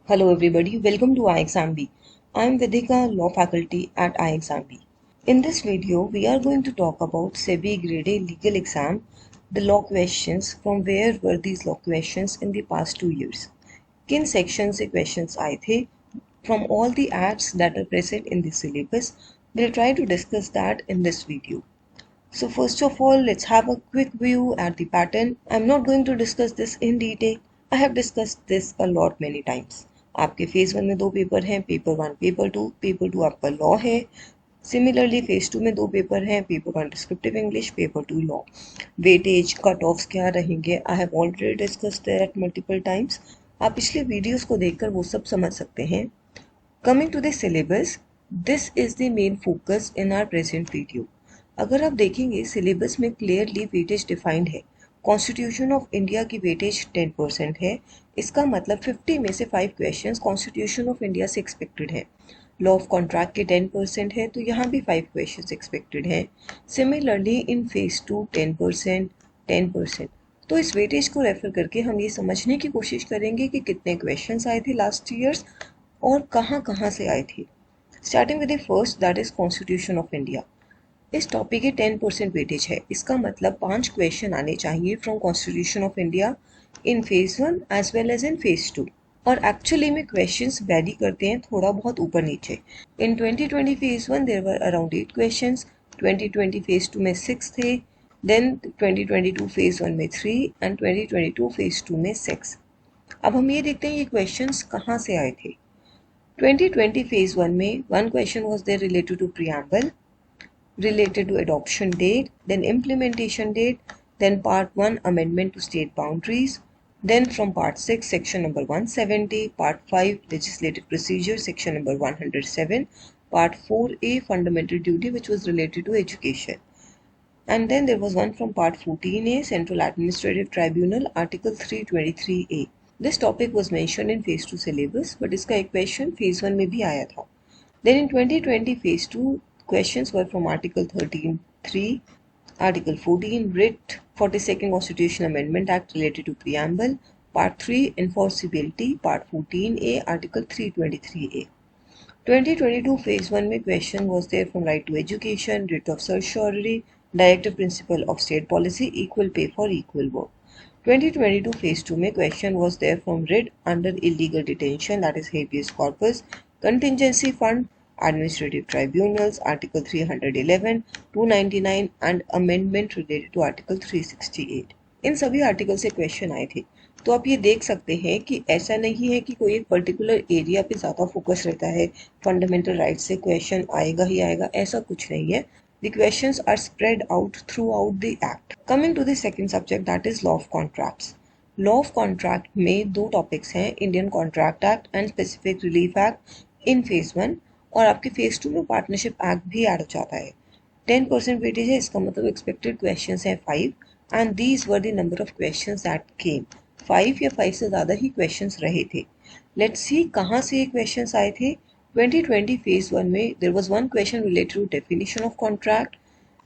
Hello everybody, welcome to iExamB. I am Vidika, Law Faculty at iExamB. In this video, we are going to talk about SEBI Grade A Legal Exam, the law questions, from where were these law questions in the past 2 years. किन section से questions आए थे from all the acts that are present in the syllabus. We'll try to discuss that in this video. So first of all, let's have a quick view at the pattern. I'm not going to discuss this in detail. I have discussed this a lot many times. आपके phase 1 में 2 paper हैं, paper 1 paper 2 आपका law है. Similarly phase 2 में 2 paper हैं, paper 1 descriptive English, paper 2 law. Weightage cut offs क्या रहेंगे, I have already discussed that multiple times. आप पिछले वीडियोस को देखकर वो सब समझ सकते हैं. Coming to the syllabus, this is the main focus in our present video. अगर आप देखेंगे सिलेबस में क्लियरली वेटेज डिफाइंड है. कॉन्स्टिट्यूशन ऑफ इंडिया की वेटेज 10% है. इसका मतलब 50 में से 5 क्वेश्चंस कॉन्स्टिट्यूशन ऑफ इंडिया से एक्सपेक्टेड है. लॉ ऑफ कॉन्ट्रैक्ट के 10% है, तो यहाँ भी 5 क्वेश्चंस एक्सपेक्टेड हैं. Similarly in phase 2 10%. तो इस वेटेज को रेफर करके हम ये समझने की कोशिश करेंगे कि कितने क्वेश्चंस आए थे लास्ट ईयर्स और कहाँ से आए थे. Starting with the first, that is constitution of India. इस टॉपिक के 10% वेटेज है. इसका मतलब 5 क्वेश्चन आने चाहिए from constitution of India in phase 1 as well as in phase 2. और एक्चुअली में क्वेश्चंस वैरी करते हैं थोड़ा बहुत ऊपर नीचे. In 2020 phase 1 there were around 8 questions, 2020 phase 2 में 6 थे, देन 2022 फेज 1 में 3 एंड 2022 फेज 2 में 6. अब हम ये देखते हैं ये क्वेश्चंस कहाँ से आए थे. 2020 फेज 1 में 1 question was there related to preamble, related to adoption date, then implementation date, then part 1 amendment to state boundaries, then from part 6 section number 170, part 5 legislative procedure section number 107, part 4a fundamental duty which was related to education, and then there was one from part 14a Central Administrative Tribunal article 323a. This topic was mentioned in phase 2 syllabus, but इसका एक question phase 1 में भी आया था. Then in 2020 phase 2 questions were from Article 13(3), Article 14 Writ, 42nd Constitution Amendment Act related to Preamble, Part 3 Enforceability, Part 14A, Article 323A. 2022 Phase 1 में question was there from Right to Education, Writ of Certiorari, Directive Principle of State Policy, Equal Pay for Equal Work. 2022 Phase 2 में question was there from Writ under Illegal Detention, that is Habeas Corpus, Contingency Fund, Administrative Tribunals, Article 311, 299 and amendment related to Article 368. इन सभी article से question आए थे. तो आप ये देख सकते हैं कि ऐसा नहीं है कि कोई एक पर्टिकुलर एरिया पे ज़्यादा फोकस रहता है, फंडामेंटल राइट से क्वेश्चन आएगा ही आएगा, ऐसा कुछ नहीं है. The questions are spread out throughout the act. Coming to the second subject, that is law of contracts. Law of contract में 2 टॉपिक्स हैं, Indian contract act and specific relief act in phase 1, और आपके phase 2 में partnership act भी add हो जाता है. 10% weightage है, इसका मतलब एक्सपेक्टेड क्वेश्चंस हैं 5 and these were the number of questions that केम. 5 या 5 से ज़्यादा ही क्वेश्चंस रहे थे. लेट्स सी कहाँ से ये क्वेश्चंस आए थे. 2020 फेज 1 में there was 1 question related to definition of contract,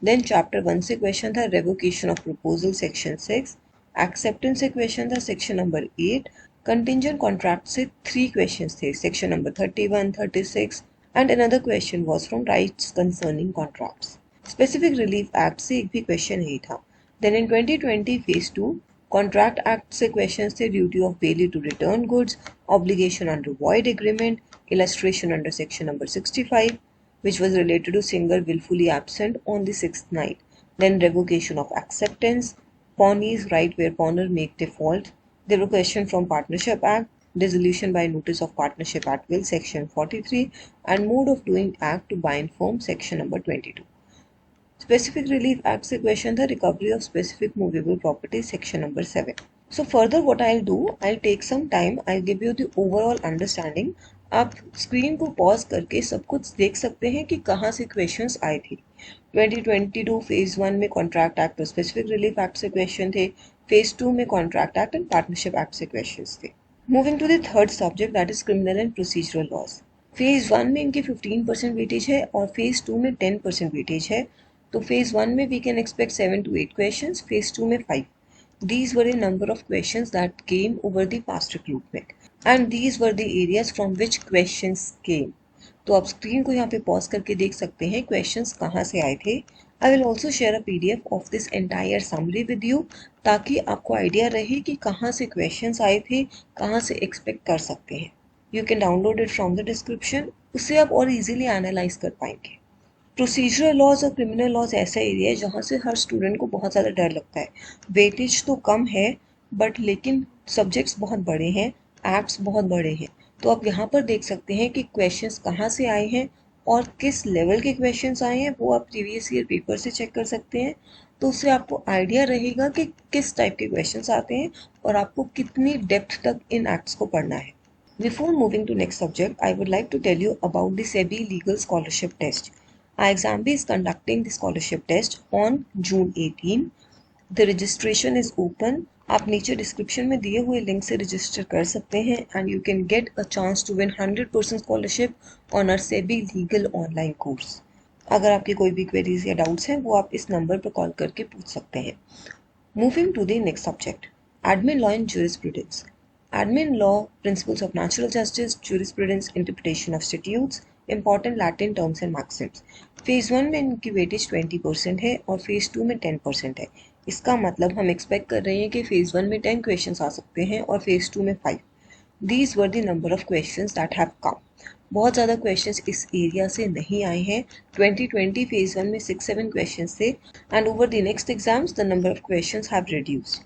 then chapter 1 से क्वेश्चन था revocation of proposal section 6, acceptance से क्वेश्चन था सेक्शन नंबर 8, कंटिंजेंट कॉन्ट्रैक्ट से 3 क्वेश्चंस थे section number 31, 36, and another question was from rights concerning contracts. Specific Relief Act से एक भी question नहीं था. Then in 2020 phase 2 Contract Act से questions थे duty of bailey to return goods, obligation under void agreement, illustration under section number 65 which was related to singer willfully absent on the 6th night. Then revocation of acceptance, pawnee's right where pawner make default. There were questions from Partnership Act, dissolution by notice of partnership at will section 43 and mode of doing act to bind firm section number 22. Specific Relief Act से question था recovery of specific movable property section number 7. So further what I'll do, I'll take some time, I'll give you the overall understanding. आप screen को pause करके सब कुछ देख सकते हैं कि कहाँ से क्वेश्चंस आए थे. 2022 फेज 1 में कॉन्ट्रैक्ट एक्ट और स्पेसिफिक रिलीफ एक्ट से क्वेश्चन थे, फेज 2 में contract act and partnership act से क्वेश्चंस थे. Moving to the third subject, that is criminal and procedural laws. Phase 1 में इनकी 15% वेटेज है और फेज 2 में 10% वेटेज है. तो फेज 1 में we can expect 7 to 8 questions, phase 2 में 5. These were a number of questions that came over the past recruitment. and these were the areas from which questions came. तो आप screen को यहाँ पे पॉज करके देख सकते हैं क्वेश्चंस कहाँ से आए थे. I will also share a PDF of this entire summary with you, ताकि आपको आइडिया रहे कि कहाँ से क्वेश्चंस आए थे, कहाँ से एक्सपेक्ट कर सकते हैं. You can download it from the description. उससे आप और इजीली एनालाइज कर पाएंगे. प्रोसीजरल लॉज और क्रिमिनल लॉज ऐसा एरिया है जहाँ से हर स्टूडेंट को बहुत ज़्यादा डर लगता है. वेटेज तो कम है बट लेकिन सब्जेक्ट्स बहुत बड़े हैं, एक्ट्स बहुत बड़े हैं. तो आप यहाँ पर देख सकते हैं कि क्वेश्चंस कहाँ से आए हैं और किस लेवल के क्वेश्चंस आए हैं, वो आप प्रीवियस ईयर पेपर से चेक कर सकते हैं. तो उससे आपको आइडिया रहेगा कि किस टाइप के क्वेश्चंस आते हैं और आपको कितनी डेप्थ तक इन एक्ट्स को पढ़ना है. Before moving to next subject, I would like to tell you about the SEBI Legal Scholarship Test. IXAMB is conducting the scholarship test on June 18. The registration is open. आप नीचे description में दिए हुए link से register कर सकते हैं and you can get a chance to win 100% scholarship on our SEBI Legal online course. अगर आपकी कोई भी क्वेरीज या डाउट्स हैं वो आप इस नंबर पर कॉल करके पूछ सकते हैं. Moving to the next subject, Admin Law and Jurisprudence. Admin Law, Principles of Natural Justice, Jurisprudence, Interpretation of Statutes, Important Latin Terms and Maxims. Phase 1 में इनकी वेटेज 20% है और फेज 2 में 10% है. इसका मतलब हम एक्सपेक्ट कर रहे हैं कि फेज 1 में 10 क्वेश्चंस आ सकते हैं और फेज 2 में 5. These were the number of questions that have come. बहुत ज़्यादा क्वेश्चंस इस एरिया से नहीं आए हैं. 2020 फेज 1 में 6-7 क्वेश्चंस थे and over the next exams the number of questions have reduced.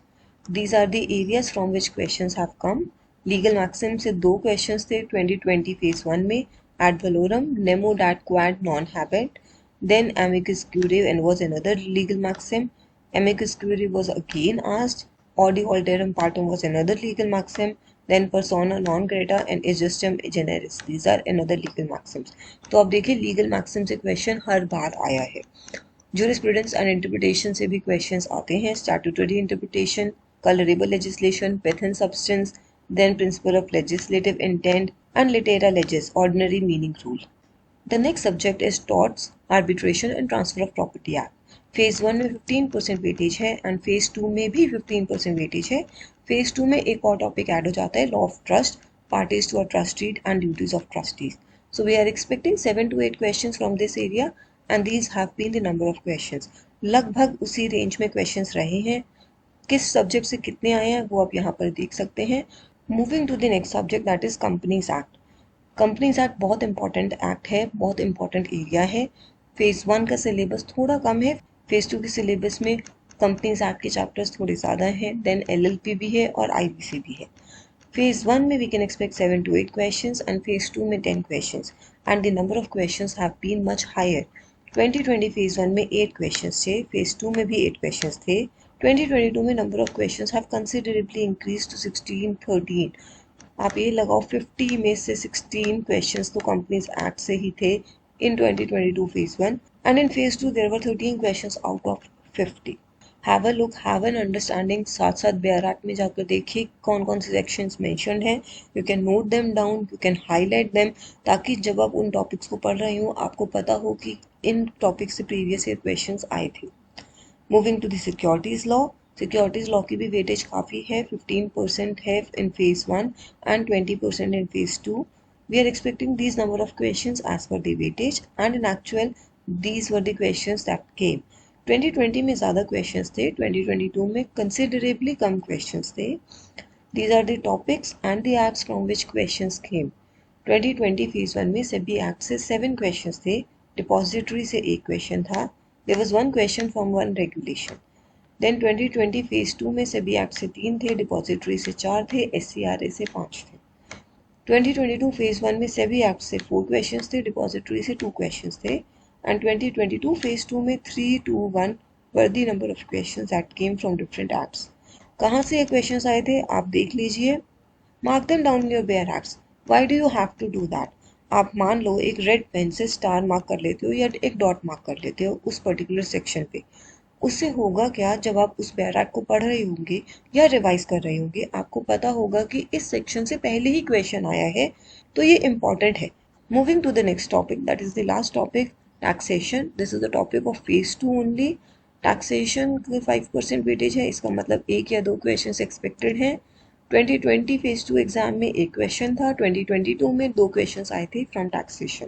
These are the areas from which questions have come. Legal maxim से 2 questions थे 2020 phase 1 में. Ad valorem, nemo dat quod non habet. Then amicus curiae and was another legal maxim. Amicus curiae was again asked. Audi alterum partem was another legal maxim. Then persona non grata and is justum generis. These are another legal maxims. तो आप देखिए legal maxim से question हर बार आया है. Jurisprudence and interpretation से भी questions आते हैं. Statutory interpretation, colorable legislation, pith and substance, then principle of legislative intent, and litera legis, ordinary meaning rule. The next subject is torts, arbitration and transfer of property act. Phase 1 में 15% weightage है and phase 2 में भी 15% weightage है. Phase 2 में एक और topic add हो जाता है, law of trust, parties to a trust deed and duties of trustees. So we are expecting 7 to 8 questions from this area and these have been the number of questions. लगभग उसी range में questions रहे हैं. किस subject से कितने आए हैं वो आप यहाँ पर देख सकते हैं. Moving to the next subject that is companies act. Companies act बहुत इंपॉर्टेंट एक्ट है, बहुत इंपॉर्टेंट एरिया है. फेज 1 का सिलेबस थोड़ा कम है. फेज 2 के सिलेबस में कंपनीज एक्ट के चैप्टर्स थोड़े ज़्यादा हैं. देन LLP भी है और IBC भी है. फेज 1 में we can expect 7 to 8 questions and phase 2 में 10 questions and the number of questions have been much higher. 2020 phase 1 में 8 क्वेश्चंस थे, फेज 2 में भी 8 क्वेश्चंस थे. 2022 में number of questions have considerably increase to 16-13. आप ये लगाओ 50 में से 16 क्वेश्चंस तो कंपनीज एक्ट से ही थे in 2022 phase 1 and in phase 2 there were 13 questions out of 50. Have a look, have an understanding. साथ साथ बेयर एक्ट में जाकर देखिए कौन कौन से सेक्शंस मेंशन्ड हैं. You can note them down, you can highlight them, ताकि जब आप उन टॉपिक्स को पढ़ रहे हो आपको पता हो कि इन टॉपिक्स से प्रीवियस ईयर क्वेश्चंस आए थे. Moving to the securities law. Securities law की भी वेटेज काफ़ी है, 15% है in phase 1 and 20% in phase 2. We are expecting these number of questions as per the weightage and in actual these were the questions that came. 2020 में ज़्यादा क्वेश्चंस थे, 2022 में कंसिडरेबली कम क्वेश्चंस थे. These are the topics and the acts from which questions came. 2020 phase 1 में सभी act से 7 क्वेश्चंस थे. डिपॉजिटरी से 1 क्वेश्चन था. There was 1 question from 1 regulation. Then 2020 phase 2 में सभी एक्ट से 3 थे, डिपॉजिटरी से 4 थे, SCRA से 5 थे. 2022 phase 1 में सभी एक्ट से 4 क्वेश्चंस थे, डिपॉजिटरी से 2 क्वेश्चंस थे एंड 2022 phase 2 में 3 to 1 were the number of questions that came from different acts. कहाँ से ये क्वेश्चंस आए थे आप देख लीजिए. Mark them down in your bare acts. Why do you have to do that? आप मान लो एक रेड पेन से स्टार मार्क कर लेते हो या एक डॉट मार्क कर लेते हो उस पर्टिकुलर सेक्शन पे. उससे होगा क्या, जब आप उस पैराग्राफ को पढ़ रहे होंगे या रिवाइज कर रहे होंगे आपको पता होगा कि इस सेक्शन से पहले ही क्वेश्चन आया है, तो ये इंपॉर्टेंट है. Moving to the next topic that is the last topic, taxation. This is the topic of phase 2 only. Taxation के 5% वेटेज है, इसका मतलब 1 या 2 क्वेश्चन एक्सपेक्टेड हैं. 2020 फेज 2 एग्जाम में एक क्वेश्चन था, 2022 में 2 क्वेश्चंस आए थे फ्रॉम टैक्सेशन।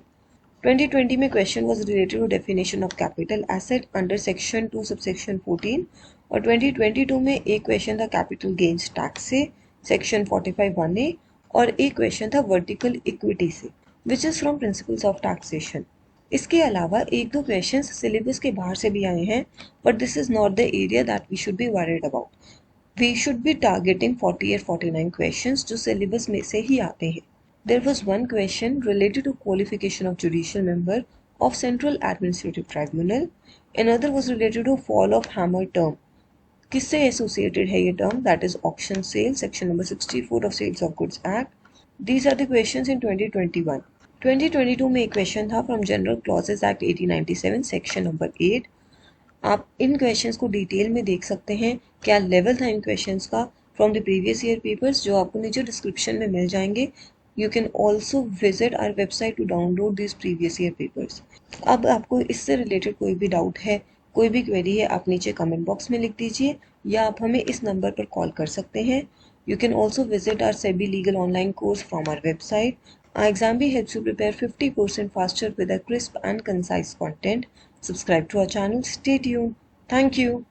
2020 में question was related to definition of capital asset under section 2 subsection 14 और 2022 में एक क्वेश्चन था कैपिटल गेन्स टैक्स से सेक्शन 45(1)(a) और एक क्वेश्चन था वर्टिकल इक्विटी से which is from principles of taxation. इसके अलावा एक दो क्वेश्चंस सिलेबस के बाहर से भी आए हैं, but this is not the area that we should be worried about. We should be targeting 40 और 49 क्वेश्चंस जो सिलेबस में से ही आते हैं। There was one question related to qualification of judicial member of Central Administrative Tribunal. Another was related to fall of hammer term. किससे associated है ये term? That is auction sale, section number 64 of Sales of Goods Act. These are the questions in 2021. 2022 में एक question था from General Clauses Act 1897, section number 8. आप इन questions को detail में देख सकते हैं क्या लेवल था इन क्वेश्चंस का from the previous year papers जो आपको नीचे डिस्क्रिप्शन में मिल जाएंगे। You can also visit our website to download this previous year papers. अब आपको इससे रिलेटेड कोई भी डाउट है, कोई भी क्वेरी है, आप नीचे कमेंट बॉक्स में लिख दीजिए या आप हमें इस नंबर पर कॉल कर सकते हैं। You can also visit our SEBI legal online course from our website. Our Exambee helps you prepare 50% faster with a crisp and concise content. Subscribe to our channel. Stay tuned. Thank you.